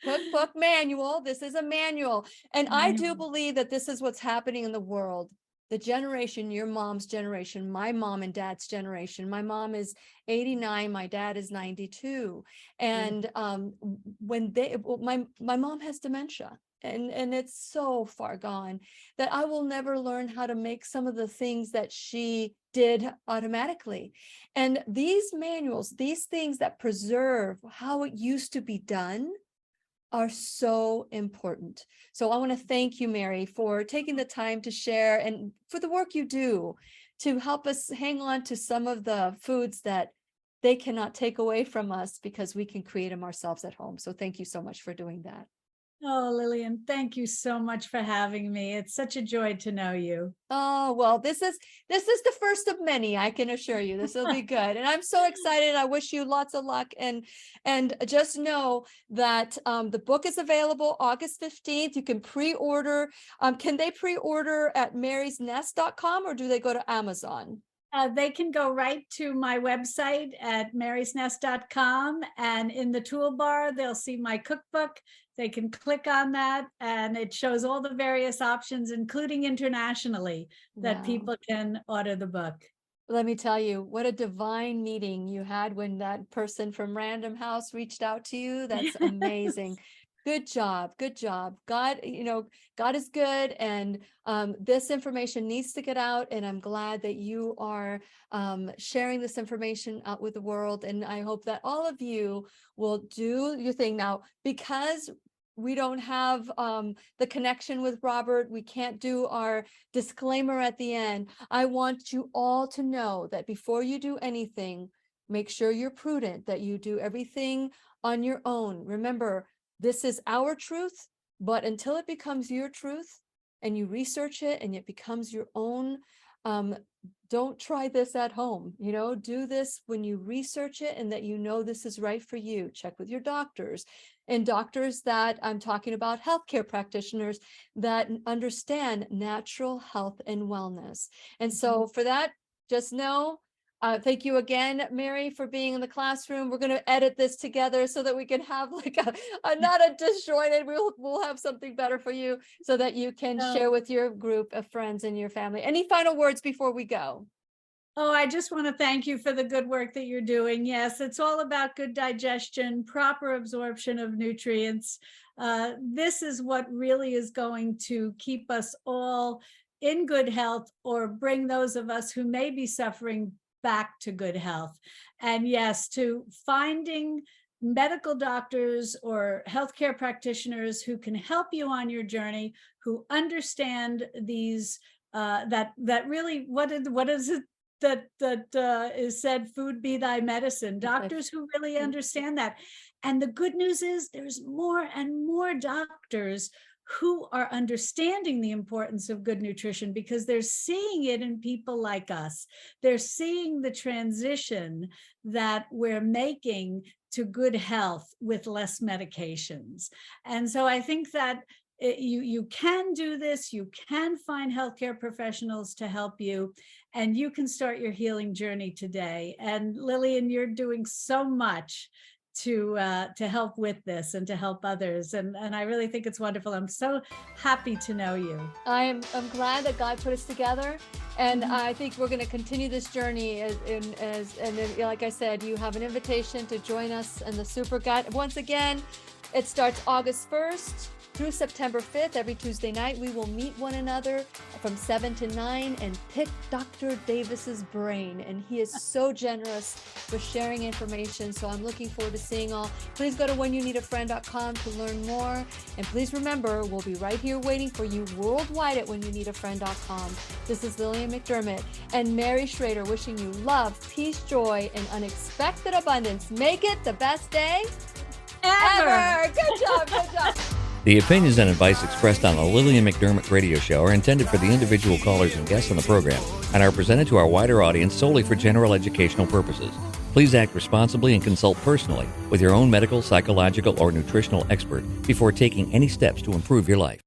C: Cookbook manual. This is a manual. And I do believe that this is what's happening in the world. The generation, your mom's generation, my mom and dad's generation. My mom is 89, my dad is 92. And when my mom has dementia. And it's so far gone that I will never learn how to make some of the things that she did automatically. And these manuals, these things that preserve how it used to be done, are so important. So I want to thank you, Mary, for taking the time to share and for the work you do to help us hang on to some of the foods that they cannot take away from us because we can create them ourselves at home. So thank you so much for doing that.
D: Oh, Lillian, thank you so much for having me. It's such a joy to know you.
C: Oh, well, this is the first of many, I can assure you. This will be good. And I'm so excited. I wish you lots of luck. And just know that the book is available August 15th. You can pre-order. Can they pre-order at marysnest.com or do they go to Amazon?
D: They can go right to my website at marysnest.com, and in the toolbar, they'll see my cookbook. They can click on that and it shows all the various options, including internationally, that people can order the book.
C: Let me tell you, what a divine meeting you had when that person from Random House reached out to you. That's amazing. Good job. Good job. God, God is good. And this information needs to get out. And I'm glad that you are sharing this information out with the world. And I hope that all of you will do your thing now, because we don't have the connection with Robert. We can't do our disclaimer at the end. I want you all to know that before you do anything, make sure you're prudent, that you do everything on your own. Remember, this is our truth, but until it becomes your truth and you research it and it becomes your own, don't try this at home. Do this when you research it and that this is right for you. Check with your doctors, and doctors that I'm talking about, healthcare practitioners that understand natural health and wellness. And so for that, just know Thank you again, Mary, for being in the classroom. We're going to edit this together so that we can have like a not a disjointed. We'll have something better for you so that you can share with your group of friends and your family. Any final words before we go?
D: Oh, I just want to thank you for the good work that you're doing. Yes, it's all about good digestion, proper absorption of nutrients. This is what really is going to keep us all in good health, or bring those of us who may be suffering back to good health. And yes, to finding medical doctors or healthcare practitioners who can help you on your journey, who understand these, that really, what is it that is said, food be thy medicine, doctors who really understand that. And the good news is there's more and more doctors who are understanding the importance of good nutrition, because they're seeing it in people like us. They're seeing the transition that we're making to good health with less medications. And so I think that you can do this, you can find healthcare professionals to help you, and you can start your healing journey today. And Lillian, you're doing so much to help with this and to help others. And I really think it's wonderful. I'm so happy to know you.
C: I'm glad that God put us together. And I think we're going to continue this journey and like I said, you have an invitation to join us in the Super Gut. Once again, it starts August 1st. Through September 5th, every Tuesday night, we will meet one another from 7 to 9 and pick Dr. Davis's brain. And he is so generous with sharing information. So I'm looking forward to seeing all. Please go to whenyouneedafriend.com to learn more. And please remember, we'll be right here waiting for you worldwide at whenyouneedafriend.com. This is Lillian McDermott and Mary Shrader wishing you love, peace, joy, and unexpected abundance. Make it the best day ever. Good job. Good job.
A: The opinions and advice expressed on the Lillian McDermott radio show are intended for the individual callers and guests on the program and are presented to our wider audience solely for general educational purposes. Please act responsibly and consult personally with your own medical, psychological, or nutritional expert before taking any steps to improve your life.